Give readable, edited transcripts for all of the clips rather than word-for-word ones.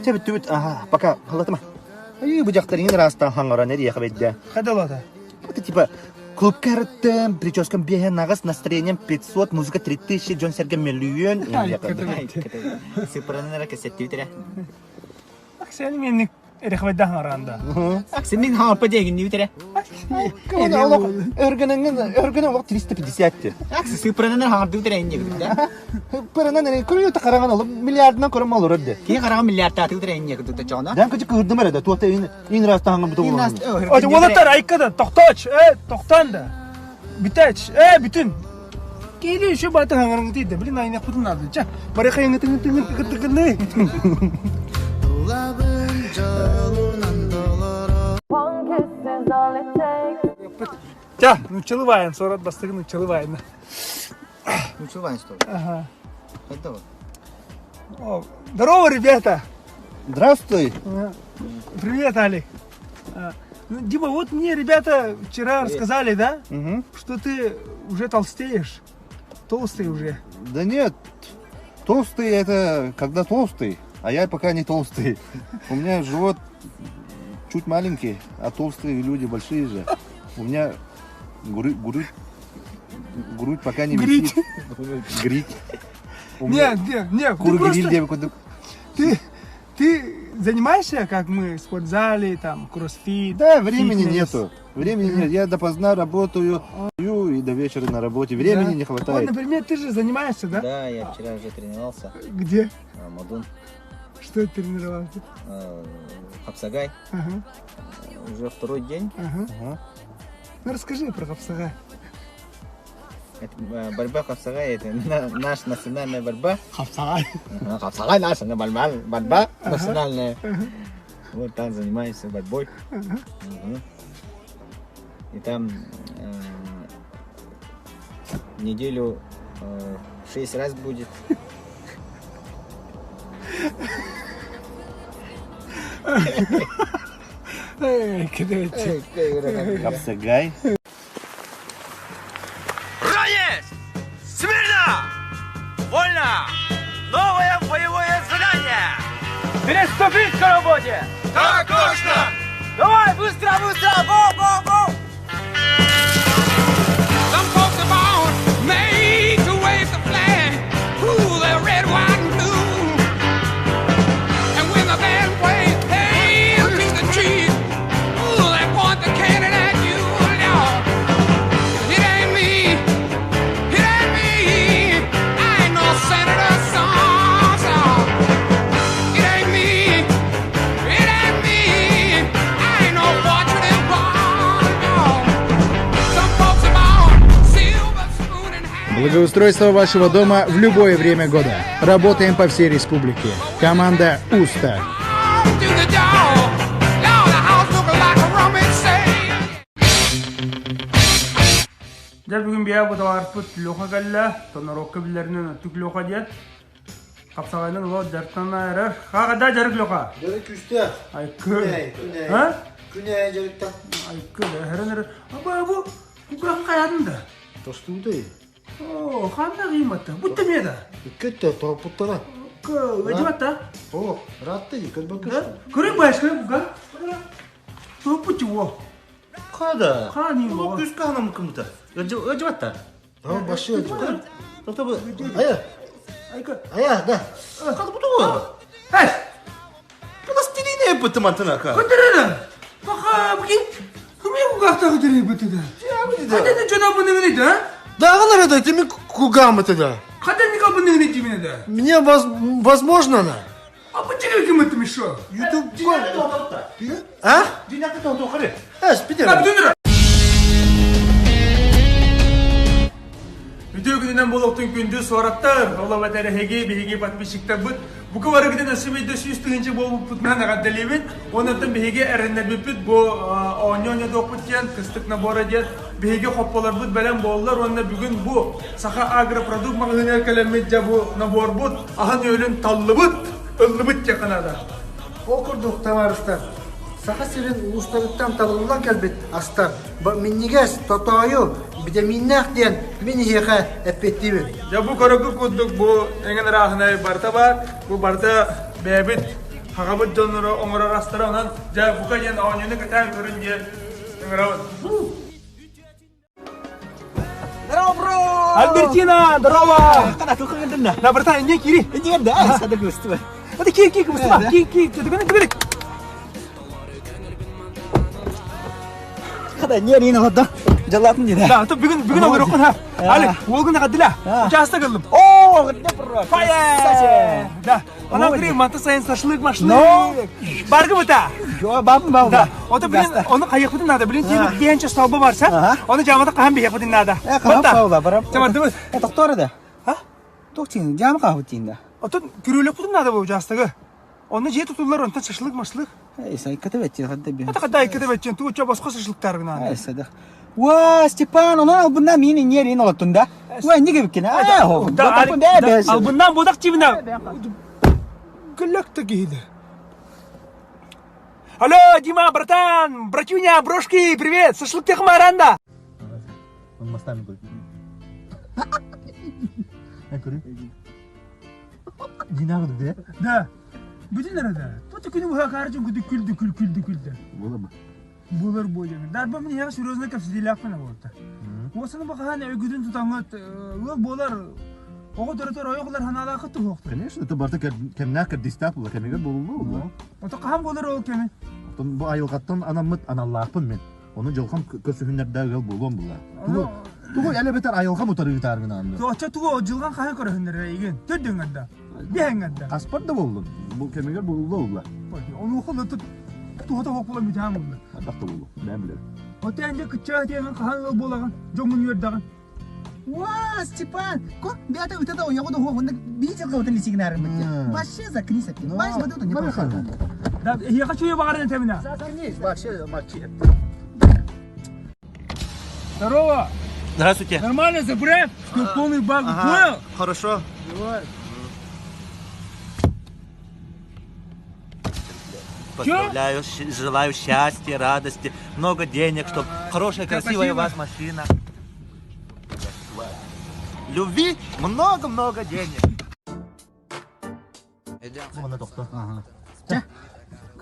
Тебе тут, ага, пока, халатыма. И бычактарың раста хаңара нере хабедде. Кадалада. Это типа клуб карты, прическам бега нагас, настроением 500, музыка 3000, Джон Сергей миллион. Сыпыранын әрекет тевитер. Аксел менник эрехвайдан аранда. Аксемин хаңырпа деген невитер. Кого на олог, өргенен олог 350. Аксы сыпыранын хаңыр девитер әйін егді. Пырынан эне күрөтө караган олог миллиардынан көрөм алыр өдө. Кейін қараған миллиардта девитер әйін егді чоғына. Дан кычы кырдым әреді, туата ин раста хаңыр бұты болған. Ой, олаттар айкада, тоқтач, тоқтанды. Битач, бүтін. Кейлі үші баты хаңырың дейді, білін айнақ бұтын ады. Жа, бары қайыңы тыңы. Жа, нучылывайын, сорат бастығы нучылывайын. Нучылывайын что? Ага. Это вот. Здорово, ребята. Здравствуй. Привет, Алик. Дима, вот мне ребята вчера рассказали, да? Что ты уже толстеешь. Толстый уже. Да нет, толстый это когда толстый, а я пока не толстый. У меня живот чуть маленький, а толстые люди большие же. У меня грудь пока не висит. Грудь. Нет. Ты занимаешься, как мы, в спортзале, там, кроссфит? Да, времени фитнес? нету. Времени нет. Я допоздна работаю и до вечера на работе. Времени не Вот, хватает. например, ты же занимаешься, да? Да, я вчера уже тренировался. Где? Мадун. Что ты тренировался? Хапсагай. Ага. Уже второй день. Ага. Ну расскажи про Хапсагай. Борьба Хапсагай это наша национальная борьба. Хапсагай. Хапсагай наша борьба национальная. Вот там занимаемся борьбой. И там в неделю 6 раз будет. Хапсагай. Ранец! Смирно! Вольно! Новое боевое задание! Приступить к работе! Так точно! Давай, быстро! Го! Some folks are born made to wave the flag, ooh, they're red, white, and blue. And when the band plays "Hail to the Chief," ooh, they point the cannon at you, Lord. It ain't me, I ain't no senator, son. It ain't me, I ain't no fortunate one, no. Some folks are born silver spoon in hand. Благоустройство вашего дома в любое время года. Работаем по всей республике. Команда УСТА. To the door. Lord, the house looking like a rummage sale. Дәл бүгін бия бұда арпыт лоқа кәлі, тонарокка білерінен түк лоқа дед. Қапсағайның лот жартана әрір. Қағада жарық лоқа? Жарык үсті. Айкы. Күне жарыктан. Айкы, әрін әрір. Бұл бұған қаядың да? Тостуды. О, қанда қиматты. Бұтты меді? Кетті, тоғыптыра. Өдіматта? О, ратты, көт Көрек байш көрек бұға? Бұтты о. Қада? Қа нейін Бұл бұға? күшкі анам кімді? Өджібатта? Башы өджібатта. Ая, Айкы. да. Қады бұты ғой? Әй! Бұл стиліне бұты мантына қа? Көндіреді. Бақа бұген. Кіме бұғақта көндіреді бұты да? Қадені жона бұның дейді, а? Да, это ты куга мы тогда. Қадені қа бұның дейді мені да? Мне возможно на. А бұтчеге кім өттім шо? YouTube. Динақта А? тоқты қары. Спидер. Бұтындыр! Видео күнінен болуқтың күнді сораттар, ола бәтәрі беге подписчиктар бұд. Бұқы бары күнін өсімейді сүйістігінші болу бұтынан ағаддалевен, онытын беге әрінер бүпіт, бұл оңы доқ бұткен, кыстық набора дед, беге қоппалар бұд бәлем болылар, онына бүгін бұл сақа агропродукт мағынер кәлемет жа бұл набор бұд, ағын өлін таллы бұд, ыллы бұд жақынада. Окурдук, товарищдар. Саха сирен улустарыттан табылылан кәлбет астар. Миннигес тотойу биде миннах ден мин хеха эппеттибет. Ya bu korku kuduk bu engen rahna barta var. Bu barta bebit hagabut donoro ongora rastara onan ja bu kayan onyunu katan görünce engerawat. Здорово, бро! Альбертина, здорово! Когда ты ходишь на? На барта не кири. Нет, да, сада густво. Это ки Мустафа, ки ты говори. Когда не рина вот да. Жалат не да. Да, то бүгін огырықын ha. Али, олгын ағадыла. Участа кылдым. О, где бро? Фая! Да, она говорит, мата сайын сашлык машлык. Баргы бұта. Жо, бабым бабым. Да, ота білін, оны қайық бұдын нада, білін, тегі бейінче столбы барса, оны жамада қаған бейік бұдын нада. Қағап қаула, барам. Жамады бұд. Тоқтор да. Ha? Тоқтин, жамы қағып дейін да. Ота күрілік бұдын нада бұл жастығы. Оны жет тұтылар, онтан шашлык машлык. Эй, катып әтті, қадда бейін. Ота қадда айкыды бәтчен, туы ча басқа шашлыктар гына. Эй, садық. Ва, Степан, онан албында мені не рин олаттын да. Ва, неге біккен, Ал бұндан бодақ чивіне. Күлікті кейді. Алло, Дима, братан, братюня, брошки, привет, шашлык тех маранда. Он мостами говорит. Я говорю. Динагу да? Да. Bütün nerede? Tutu günü bu hakarcın küldü. Было бы. Bulur bu yani. Darba mı ya sürüzne kapsı değil yapma ne oldu? O sana bak hani ögüdün tutangat, ol bolar. O kadar oyoklar hani alakası yok. Конечно, это барта кемнакер дистап була, кемегер болулу. O da kaham bolar o kemi. Бу айылгаттан анаммыт аналлаапын мен. Onu жолкам көсүхүннөрдөгө болгон була. Тугу эле бетер айылгам утары таргын анды. Тоçça tuğu жылган kaham körөһүнөр igen. Tödün ganda. Bihenganda. Аспар да болдун. Бу кемегер болулу була. Onu okulu tuğu da hokula mütaham oldu. Адакта болду. Мен билем. O tende kıçağı diyen kaham bolagan. Jongun yördagan. Ва, Степан, ко, бята өтеді ойығы да хоғында бейте қауытын лесеген әрін бітті. Башшы закни сәтті. Баш бады өтін не болсын. Да, я хочу ее багардан темина. Башшы, башшы. Здорово. Здравствуйте. Нормально забрать? Полный баг. Понял? Хорошо. Поздравляю, желаю счастья, радости, много денег, чтобы хорошая, красивая у вас машина. Любви, много-много денег. Мына токто.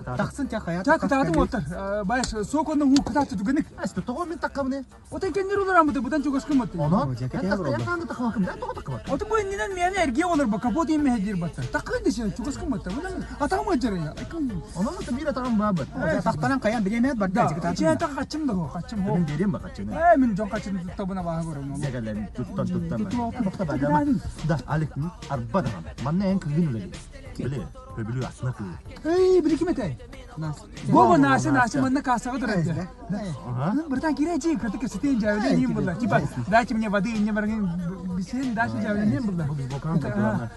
Тақсын тя қаят. Так, так, отыр. Баш, соконның у кытаты дүгінік. Асты того мен таккамне. Отын кендер олар амыды, бұдан çok aşkım отыр. Онан, я таңды таккамакым, да, того таккамак. Отын бұл ненен мені әрге олар ба, капот еме әдер баттыр. Таққын десен, çok aşkım отыр. Бұдан атам өтер я. Онан да мира тагам бабыр. Тақтанан қаян білемет бар. Да, içine tak kaçım da o, kaçım o. Мен берем ба качыны. Мен çok kaçını tuttu buna baha görüm. Дегелем туттан. Бакта бадама. Да, алек ни арбада. Манне ен кыгын үле. Биле, көбүлү асына кыл. Ey, bir iki mete. Bu nasi manna kasağı da rende. Buradan gireceğim, katı kesetin cevabını yiyeyim burada. Tipa, daçı мне воды не баргин, бисен daçı cevabını yiyeyim burada.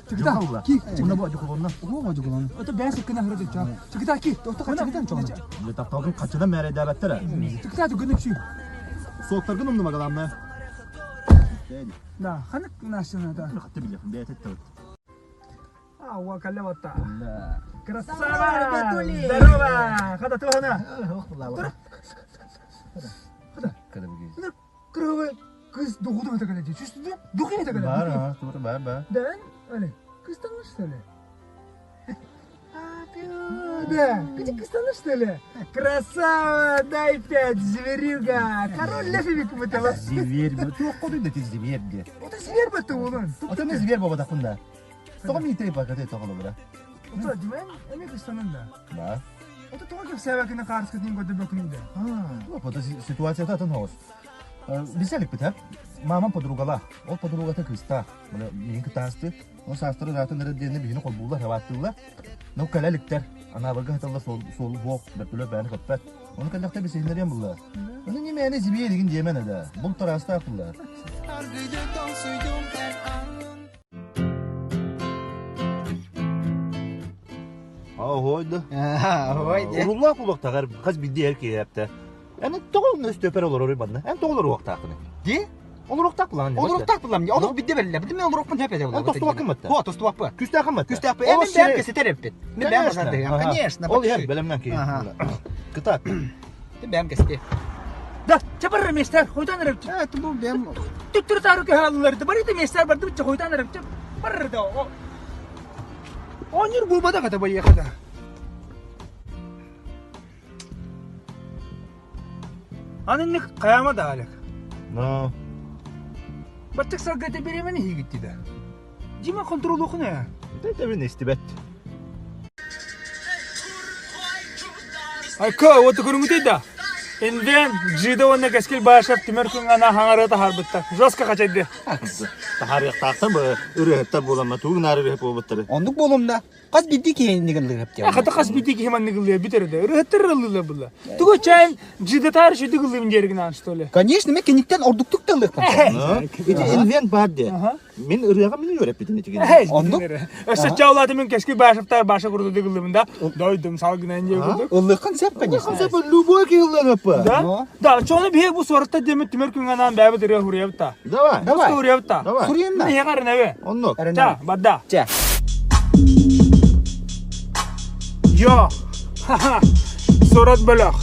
Çıkta, ki. Мына бу жоколонна. O jogolon. O da ben sıkkına hırdı çağ. Çıkta ki. Çıktan çoğun. Биле таптагын качыдан мере дабаттыр. Çıkta günlük şu. Соктаргын умды магаламны. Да, ханık nasına da. Катты биле, бетет тот. Ава калавата. Красава! Здорово! Хада tuhana. Kırığı kız doğudu öte kaleci. Üstünde doğu öte kaleci. Бар. Да, öyle. Kız tanıştı öyle. Да, где кız tanıştı öyle. Красава! Дай пять, зверюга! Король лефевик bu tava. Зверь, çok kodu da zверь де. O da zver battı oğlum. Ата мен зверь баба такында. Тогы ми трепа кате тогы бара. O da dümen, emek istanında. Ба. O da toğa gibi sevekine karşı kadın gördü bakımda. Вот ситуацията тын хоос. Биселик бит, мамам подругала. Ол подругата кыста. Мына меники таасты. Ол састыры затын реддени бини колбулар хаваттылар. Ну калаликтер. Ана бага хаталла сол вок бетүлө бани көппет. Оны кандакта бисенлерем булла. Оны немени зибие деген демен ада. Бул тараста акыллар. Ойды. Ой, Урулла кулактагар кыз бидди эрке япты. Аны тогон өстөпер олор ой банда. Аны тоголор уактакыны. Ди? Oluruktak bulan. Oluruktak bulam. Oluk bidde belli. Bidde men olurukman tepede bulam. Tostu bakın mı? Ho, tostu bakma. Küste akın mı? Küstah bu. O Emin şey- ben kese terepet. Men ben Конечно. bazarda. Aha. Конечно. Ol hem belemden ki. Aha. Kıtak. Ben keste. Да, чабар местер, хойдан арып. Evet bu ben Түттүр тарык хаалларды бар иде местер барды биче хойдан арып. Бар да. Онюр булбада ката бай якада. Анын каяма да алек. No. Баттык сагата беремени хигитти да. Дима контрол окуна. Det är väl istibet. Айка, вот көрүңүтөй да. Инвен жиде онна кескил башап тимеркүн ана хаңарата харбытта. Жоска качайды. Tarih tahtın bu ürehette bulanma. Tuğun arı hep obuttırı. Ондук болумда. Каз бидди кийинигин лыгып те. Хата кас бити ки хеман нигылы битерде. Рыттыр рылы була. Туго чайн жиде тар шиди гылым жергинан что ли. Конечно, мен кенеттен ордуктук да лыгып. İdi invent bardı. Min üreye min yörep bitin itikin. Ондук. Өсө чаулаты мен кески башаптар баша курду дигылымда. Дойдум салгынан же курду. Улыкын сеп, конечно. Sen bu любой kıyılan yapı. Да? Да, чоны бе бу сорта демет тимеркүн анан бабы дыре хурябта. Давай. Давай. Хурябта. Давай. Сурьенна. Не ягар небе. Onluk. Ча, бадда. Ча. Yo. Sorot bölök.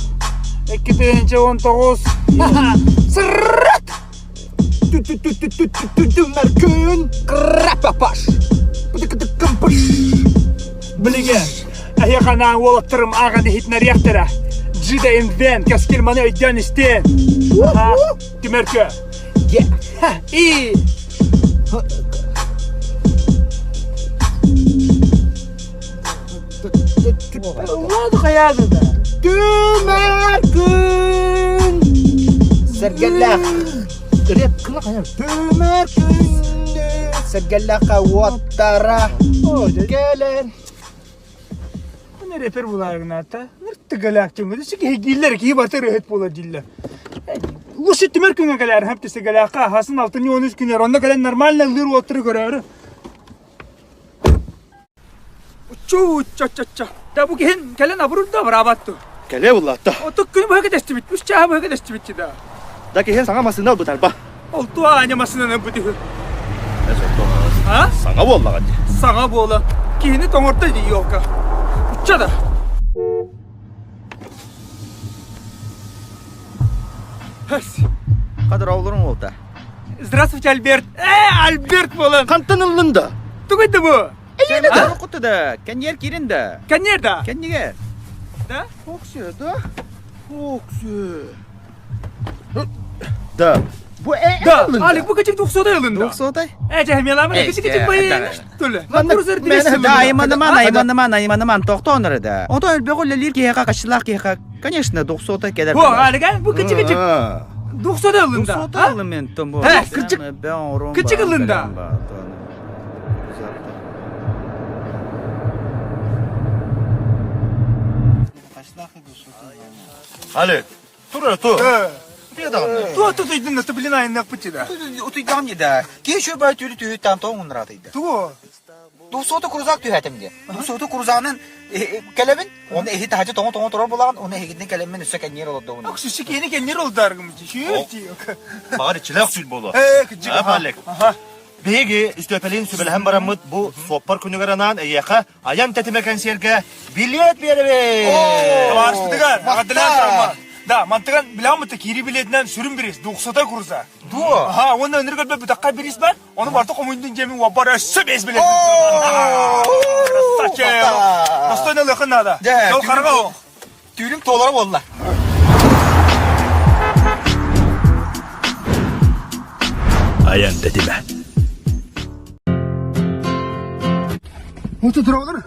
2019. Sırrat. Tümerkün. Krapapaş. Bıdık kımpış. Bilge. Ayakana olattırım ağanı hitner yaktara. Jida invent kaskil mana ödyan isten. Timerkö. İyi. Olmadı kayadı da. Tümerkün. Sergellak. Rap kılak hayal. Tümerkün. Sergellaka wattara. Gelen. Bu ne reper bularına hatta? Nırttı galakçım. Siki hegiller ki batır et bola dilla. Uşu timerkün galar hep tese galaka hasın altını 13 günler onda gelen normal lir otur görür. Çu ça ça ça. Da bu gen gelen aburda barabattı. Gele ulla da. O tıkkını böyle desti bitmiş. Çağ böyle desti bitti da. Daki hen sana masında bu tarba. Oltu anyamasının ne budu. Ne soktu? Ha? Sana bolla hadi. Sana bola. Kihini tomorta yok ka. Uça da. Has. Kadir oğlum oldu. Здравствуйте, Альберт. Альберт болон. Kantanılında. Тугайда bu. Sen de okudu da. Ken yer kirin de. Ken nerede? Ken niye? Da? Oksuyor da. Oksuyor. Da. Bu Da. Ali bu kaçık 90'da yılında. Oksuyorday. Cehmiye lan bana küçük küçük bayın. Tülle. Lan kuruzları dilesin. Aymanman tohta onları da. Ondan öyle böyle lir ki yaka kaçılak yaka. Конечно, 90'da kadar. Bu Ali gel bu küçük küçük. 90'da yılında. 90'da yılında tam bu. He, küçük. Ben orum. Küçük yılında. Ali. Dur dur. Tu idin nasıl bilin ayın nakpıçı da. Утыйдам не да. Кеше бай тюлü тühü там то он радıydı. Tu. 90'da kuruzak tühetim diye. 90'da kuruzağının kelemin onu ehi tacı toğun toğun toğun bulan onu ehidin kelemin üstü kenyer oldu onu. Aksu şikeni kendir oldu argımcı. Şu yok. Bari çilek sül bolu. Küçük. Ha Malik. Begi üstüpelin sübel hem baramut bu sopar kunugaranan eyaka ayam tetimekan serge bilet bir be. Var sıdıgar. Agadılar sarma. Da mantıkan bilen mi kiri biletinden sürüm biriz. 90'da kuruza. Du. Ha ondan önür gölbe bir dakika biriz ben. Onu vardı komundun cemin vabara söbez bilet. Saçı. Nasıl ne lakın nada? Yol karga o. Tüylüm toğlara oldular. Ayam tetime. Otu dur olur.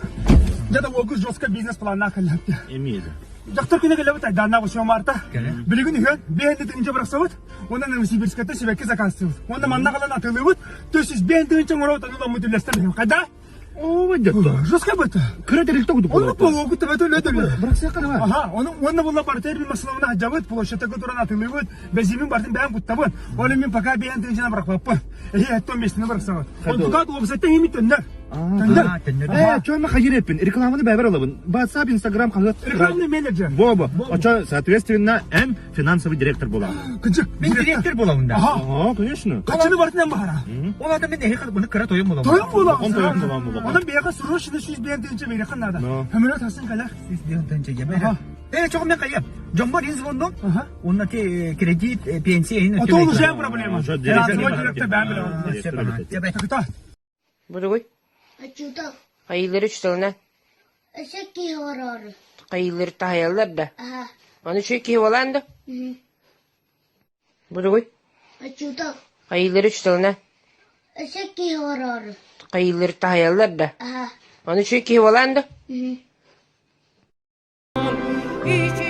Ya da o kız Joska biznes planına kalyaptı. Eminim. Доктор күнә келәбет айданна бу марта. Билеген иһен бәһәнде тинҗе браксабыт. Оннан Новосибирската шебеке заканстыбыз. Онда манна калан атылыбыт. Төсүз бәһәнде тинҗе морот аны ламы диләстәр. Кайда? О, вәдә. Жоска бит. Кредит төгү. Оны полу күтә бит өләдә. Бракса кана. Аха, оны була партер бил масалына хаҗабыт, площадьта көтөрән атылыбыт. Бәзимин бардын бәһән куттабыт. Оны мин пока бәһәнде тинҗе бракпаппы. Әйе, то местне браксабыт. Он тука обсетте химит өннәр. Çöme hayır yapın. Reklamını beraber alalım. WhatsApp, Instagram, kağıt. Reklamını menajer. Bu. Açar, соответственно, hem finansовый direktör bolam. Kıcık. Ben direktör bulamın da. Aa, конечно. Kaçını barıtından bahara. Onlardan ben de heykel bunu kıra toyum bulamın. Toyun bulam. On toyun bulam. Onun bir yaka suru şimdi süz beyan tence beri kanada. No. Hemen tasın kala. Siz bir ondan çekeyim. Aha. Evet çok ben kayıp. Jombo deniz kondum. Aha. Ondaki kredi pensiye yine. O da şey problema. Şu Direktör ben bile. Direktör. Buruguy, Açıldı. hayırları çütülüne, Eşek ki var. hayırları tahayallar da. Aha. Onu şu iki hivalandı. Buruguy, Açıldı. hayırları çütülüne, Eşek ki var. hayırları tahayallar da. Aha. Onu şu iki hivalandı. Hı hı. İçi